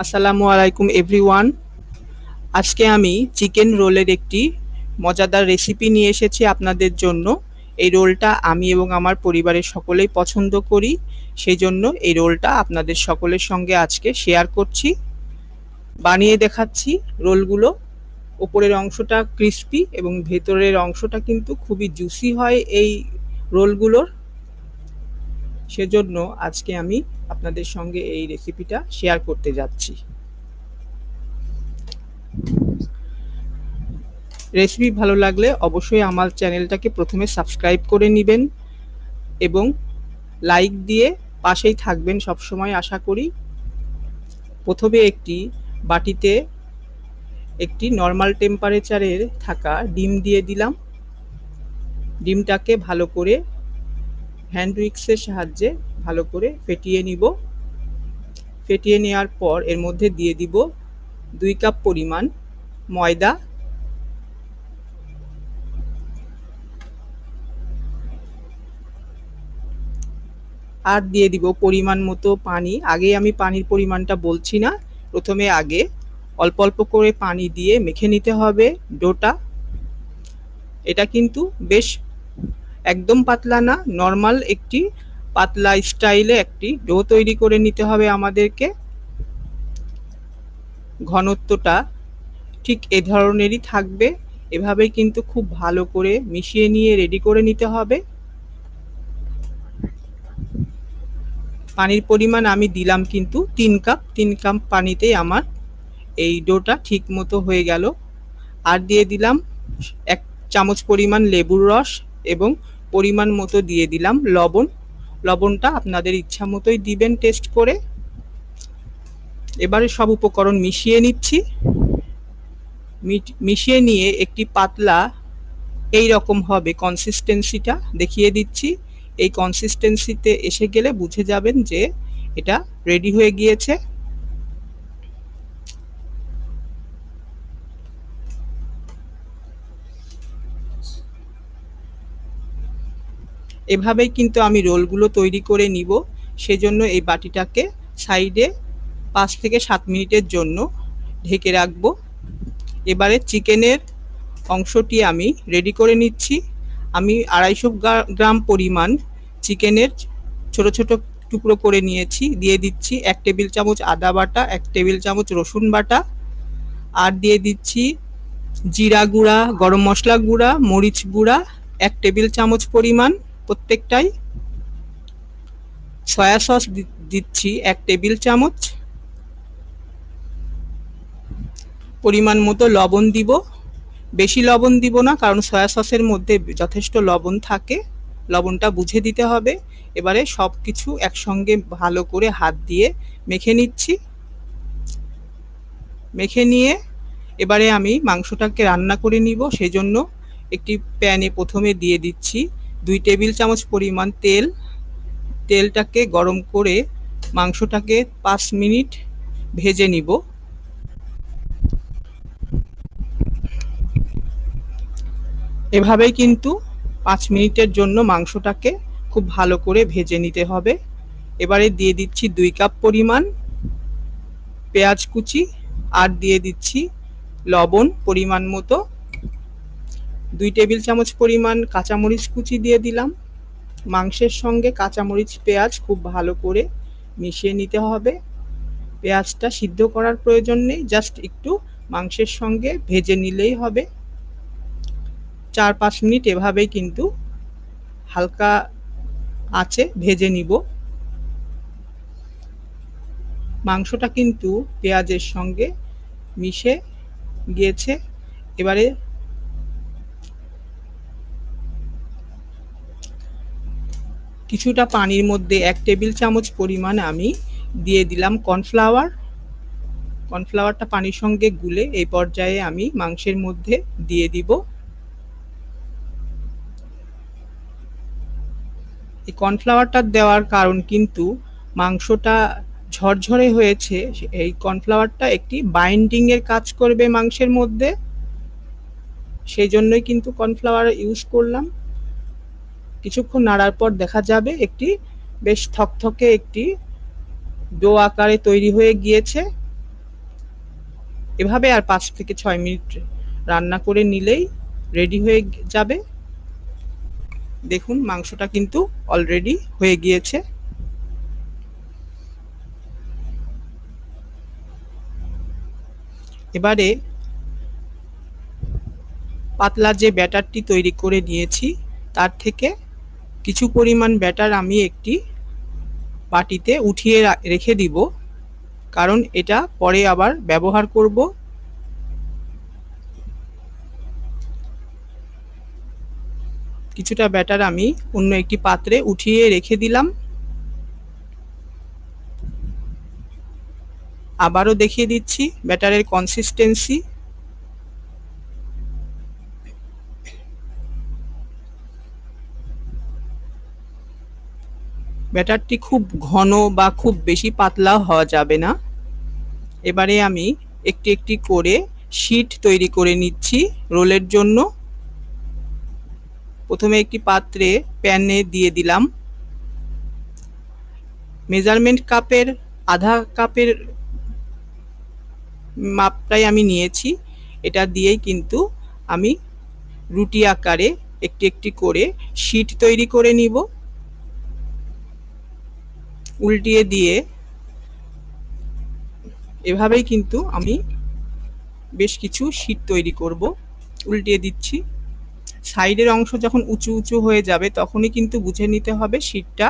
আসসালামু আলাইকুম এভরিওয়ান। আজকে আমি চিকেন রোলের একটি মজাদার রেসিপি নিয়ে এসেছি আপনাদের জন্য। এই রোলটা আমি এবং আমার পরিবারের সকলেই পছন্দ করি, সেই জন্য এই রোলটা আপনাদের সকলের সঙ্গে আজকে শেয়ার করছি, বানিয়ে দেখাচ্ছি। রোলগুলো ওপরের অংশটা ক্রিস্পি এবং ভেতরের অংশটা কিন্তু খুবই জুসি হয় এই রোলগুলোর। সেজন্য আজকে আমি আপনাদের সঙ্গে এই রেসিপিটা শেয়ার করতে যাচ্ছি। রেসিপি ভালো লাগলে অবশ্যই আমার চ্যানেলটাকে প্রথমে সাবস্ক্রাইব করে নেবেন এবং লাইক দিয়ে পাশেই থাকবেন সবসময় আশা করি। প্রথমে একটি বাটিতে একটি নর্মাল টেম্পারেচারের থাকা ডিম দিয়ে দিলাম। ডিমটাকে ভালো করে হ্যান্ড উইক্সের সাহায্যে ভালো করে ফেটিয়ে নিব। ফেটিয়ে নেওয়ার পর এর মধ্যে দিয়ে দিব 2 কাপ পরিমাণ ময়দা, আর দিয়ে দিব পরিমাণ মতো পানি। আগে আমি পানির পরিমাণটা বলছি না, প্রথমে আগে অল্প অল্প করে পানি দিয়ে মেখে নিতে হবে ডোটা। এটা কিন্তু বেশ একদম পাতলা না, নর্মাল একটি পাতলা স্টাইলে একটি ডো তৈরি করে নিতে হবে আমাদেরকে। ঘনত্বটা ঠিক এ ধরনেরই থাকবে। এভাবেই কিন্তু খুব ভালো করে মিশিয়ে নিয়ে রেডি করে নিতে হবে। পানির পরিমাণ আমি দিলাম কিন্তু 3 কাপ। 3 কাপ পানিতেই আমার এই ডোটা ঠিক মতো হয়ে গেল। আর দিয়ে দিলাম 1 চামচ পরিমাণ লেবুর রস এবং পরিমাণ মতো দিয়ে দিলাম লবণ। লবণটা আপনাদের ইচ্ছা মতোই দিবেন টেস্ট করে। এবারে সব উপকরণ মিশিয়ে নিচ্ছি। মিশিয়ে নিয়ে একটি পাতলা এই রকম হবে কনসিস্টেন্সিটা, দেখিয়ে দিচ্ছি। এই কনসিস্টেন্সিতে এসে গেলে বুঝে যাবেন যে এটা রেডি হয়ে গিয়েছে। এভাবেই কিন্তু আমি রোলগুলো তৈরি করে নিব। সেজন্য এই বাটিটাকে সাইডে 5 থেকে 7 মিনিটের জন্য ঢেকে রাখবো। এবারে চিকেনের অংশটি আমি রেডি করে নিচ্ছি। আমি 250 গ্রাম পরিমাণ চিকেনের ছোট ছোট টুকরো করে নিয়েছি। দিয়ে দিচ্ছি 1 টেবিল চামচ আদা বাটা, 1 টেবিল চামচ রসুন বাটা, আর দিয়ে দিচ্ছি জিরা গুঁড়া, গরম মশলা গুঁড়া, মরিচ গুঁড়া 1 টেবিল চামচ পরিমাণ প্রত্যেকটাই। সয়া সস দিচ্ছি 1 টেবিল চামচ। পরিমাণ মতো লবণ দিব। বেশি লবণ দিব না, কারণ সয়া সসের মধ্যে যথেষ্ট লবণ থাকে, লবণটা বুঝে দিতে হবে। এবারে সব কিছু একসঙ্গে ভালো করে হাত দিয়ে মেখে নিচ্ছি। মেখে নিয়ে এবারে আমি মাংসটাকে রান্না করে নিব। সেজন্য একটি প্যানে প্রথমে দিয়ে দিচ্ছি 2 টেবিল চামচ পরিমাণ তেল। তেলটাকে গরম করে মাংসটাকে 5 মিনিট ভেজে নিব। এভাবেই কিন্তু 5 মিনিটের জন্য মাংসটাকে খুব ভালো করে ভেজে নিতে হবে। এবারে দিয়ে দিচ্ছি 2 কাপ পরিমাণ পেঁয়াজ কুচি, আর দিয়ে দিচ্ছি লবণ পরিমাণ মতো। 2 টেবিল চামচ পরিমাণ কাঁচামরিচ কুচি দিয়ে দিলাম। মাংসের সঙ্গে কাঁচামরিচ পেঁয়াজ খুব ভালো করে মিশিয়ে নিতে হবে। পেঁয়াজটা সিদ্ধ করার প্রয়োজন নেই, জাস্ট একটু মাংসের সঙ্গে ভেজে নিলেই হবে। 4-5 মিনিট এভাবেই কিন্তু হালকা আঁচে ভেজে নিব। মাংসটা কিন্তু পেঁয়াজের সঙ্গে মিশে গিয়েছে। এবারে কিছুটা পানির মধ্যে 1 টেবিল চামচ পরিমাণ আমি দিয়ে দিলাম কর্নফ্লাওয়ার। কর্নফ্লাওয়ারটা পানির সঙ্গে গুলে এই পর্যায়ে আমি মাংসের মধ্যে দিয়ে দিব। এই কর্নফ্লাওয়ারটা দেওয়ার কারণ কিন্তু মাংসটা ঝরঝরে হয়েছে, এই কর্নফ্লাওয়ারটা একটি বাইন্ডিং এর কাজ করবে মাংসের মধ্যে, সেই জন্যই কিন্তু কর্নফ্লাওয়ার ইউজ করলাম। কিছুক্ষণ নাড়ার পর দেখা যাবে একটি বেশ থকথকে একটি ডো আকারে তৈরি হয়ে গিয়েছে। এভাবে আর 5 থেকে 6 মিনিট রান্না করে নিলেই রেডি হয়ে যাবে। দেখুন মাংসটা কিন্তু অলরেডি হয়ে গিয়েছে। এবারে পাতলা যে ব্যাটারটি তৈরি করে নিয়েছি তার থেকে কিছু পরিমাণ ব্যাটার আমি একটি বাটিতে উঠিয়ে রেখে দিব, কারণ এটা পরে আবার ব্যবহার করব। কিছুটা ব্যাটার আমি অন্য একটি পাত্রে উঠিয়ে রেখে দিলাম। আবারও দেখিয়ে দিচ্ছি ব্যাটারের কনসিস্টেন্সি। ব্যাটারটি খুব ঘন বা খুব বেশি পাতলা হওয়া যাবে না। এবারে আমি একটি একটি করে শীট তৈরি করে নিচ্ছি রোলের জন্য। প্রথমে একটি পাত্রে প্যানে দিয়ে দিলাম, মেজারমেন্ট কাপের আধা কাপের মাপটাই আমি নিয়েছি। এটা দিয়েই কিন্তু আমি রুটি আকারে একটি একটি করে শীট তৈরি করে নিব। উল্টিয়ে দিয়ে এভাবেই কিন্তু আমি বেশ কিছু শীট তৈরি করব। উল্টিয়ে দিচ্ছি। সাইডের অংশ যখন উঁচু উঁচু হয়ে যাবে তখনই কিন্তু বুঝে নিতে হবে শীটটা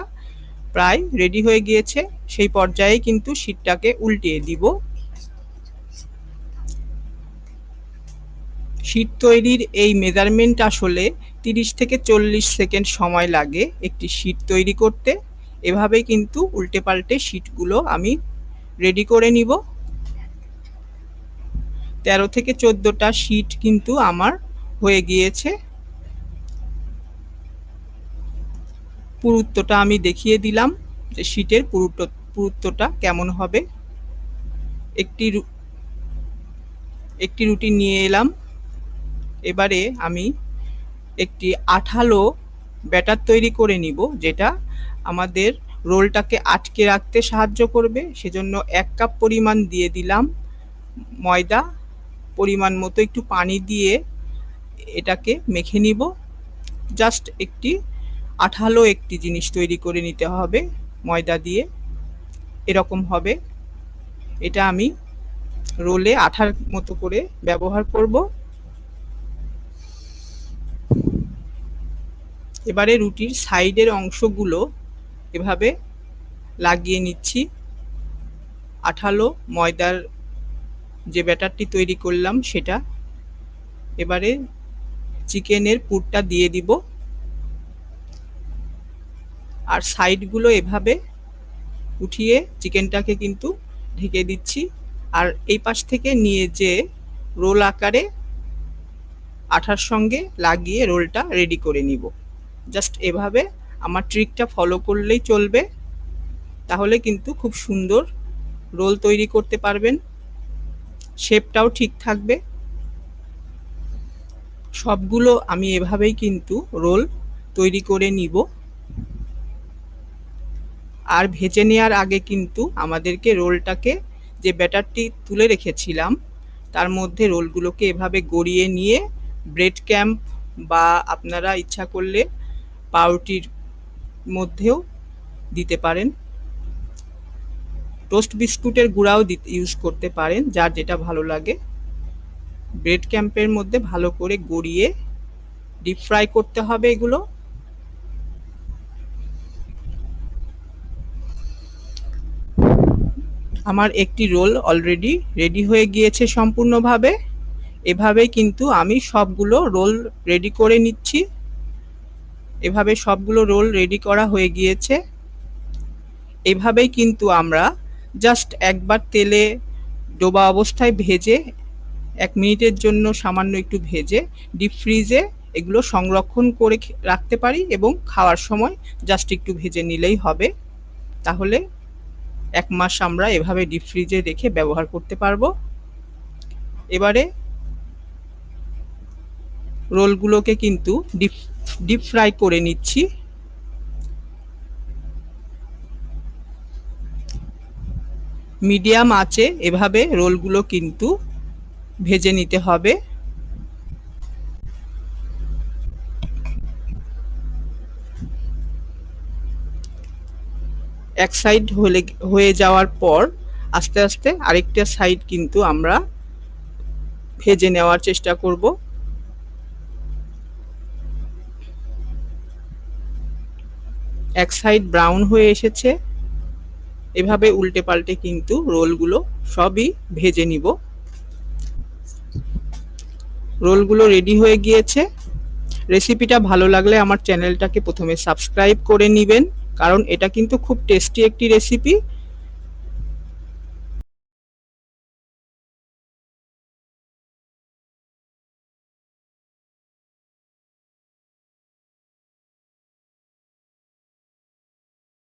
প্রায় রেডি হয়ে গিয়েছে। সেই পর্যায়ে কিন্তু শীটটাকে উল্টিয়ে দিব। শীট তৈরির এই মেজারমেন্ট আসলে 30 থেকে 40 সেকেন্ড সময় লাগে একটি শীট তৈরি করতে। এভাবেই কিন্তু উল্টে পাল্টে শীটগুলো আমি রেডি করে নিব। 13 থেকে 14টা শীট কিন্তু আমার হয়ে গিয়েছে। পুরুত্বটা আমি দেখিয়ে দিলাম যে শীটের পুরুত্বটা কেমন হবে। একটি একটি রুটি নিয়ে এলাম। এবারে আমি একটি আঠালো ব্যাটার তৈরি করে নিব, যেটা আমাদের রোলটাকে আটকে রাখতে সাহায্য করবে। সেজন্য 1 কাপ পরিমাণ দিয়ে দিলাম ময়দা। পরিমাণ মতো একটু পানি দিয়ে এটাকে মেখে নিব। জাস্ট একটি আঠালো একটি জিনিস তৈরি করে নিতে হবে ময়দা দিয়ে। এরকম হবে। এটা আমি রোলে আঠার মতো করে ব্যবহার করব। এবারে রুটির সাইডের অংশগুলো এভাবে লাগিয়ে নিচ্ছি আঠালো ময়দার যে ব্যাটারটি তৈরি করলাম সেটা। এবারে চিকেনের পুরটা দিয়ে দিব আর সাইডগুলো এভাবে উঠিয়ে চিকেনটাকে কিন্তু ঢেকে দিচ্ছি। আর এই পাশ থেকে নিয়ে যে রোল আকারে আঠার সঙ্গে লাগিয়ে রোলটা রেডি করে নিব। জাস্ট এভাবে আমার ট্রিকটা ফলো করলেই চলবে, তাহলে কিন্তু খুব সুন্দর রোল তৈরি করতে পারবেন। শেপটাও ঠিক থাকবে। সবগুলো আমি এভাবেই কিন্তু রোল তৈরি করে নিব। আর ভেজে নেওয়ার আগে কিন্তু আমাদেরকে রোলটাকে যে ব্যাটারটি তুলে রেখেছিলাম তার মধ্যে রোলগুলোকে এভাবে গড়িয়ে নিয়ে ব্রেড ক্যাম্প বা আপনারা ইচ্ছা করলে পাউরুটির মধ্যেও দিতে পারেন। টোস্ট বিস্কুটের গুঁড়াও ইউজ করতে পারেন, যার যেটা ভালো লাগে। ব্রেড ক্যাম্পের মধ্যে ভালো করে গড়িয়ে ডিপ ফ্রাই করতে হবে এগুলো। আমার একটি রোল অলরেডি রেডি হয়ে গিয়েছে সম্পূর্ণভাবে। এভাবেই কিন্তু আমি সবগুলো রোল রেডি করে নিচ্ছি। এভাবে সবগুলো রোল রেডি করা হয়ে গিয়েছে। এভাবেই কিন্তু আমরা জাস্ট একবার তেলে ডোবা অবস্থায় ভেজে 1 মিনিটের জন্য সামান্য একটু ভেজে ডিপ ফ্রিজে এগুলো সংরক্ষণ করে রাখতে পারি এবং খাওয়ার সময় জাস্ট একটু ভেজে নিলেই হবে। তাহলে 1 মাস আমরা এভাবে ডিপ ফ্রিজে রেখে ব্যবহার করতে পারবো। এবারে রোলগুলোকে কিন্তু ডিপ ফ্রাই করে নিচ্ছি। মিডিয়াম আঁচে এভাবে রোলগুলো কিন্তু ভেজে নিতে হবে। এক সাইড হয়ে যাওয়ার পর আস্তে আস্তে আরেকটা সাইড কিন্তু আমরা ভেজে নেওয়ার চেষ্টা করব। এক সাইড ব্রাউন হয়ে এসেছে, এভাবে উল্টে পাল্টে কিন্তু রোলগুলো সবই ভেজে নিব। রোলগুলো রেডি হয়ে গিয়েছে। রেসিপিটা ভালো লাগলে আমার চ্যানেলটাকে প্রথমে সাবস্ক্রাইব করে নেবেন, কারণ এটা কিন্তু খুব টেস্টি একটি রেসিপি।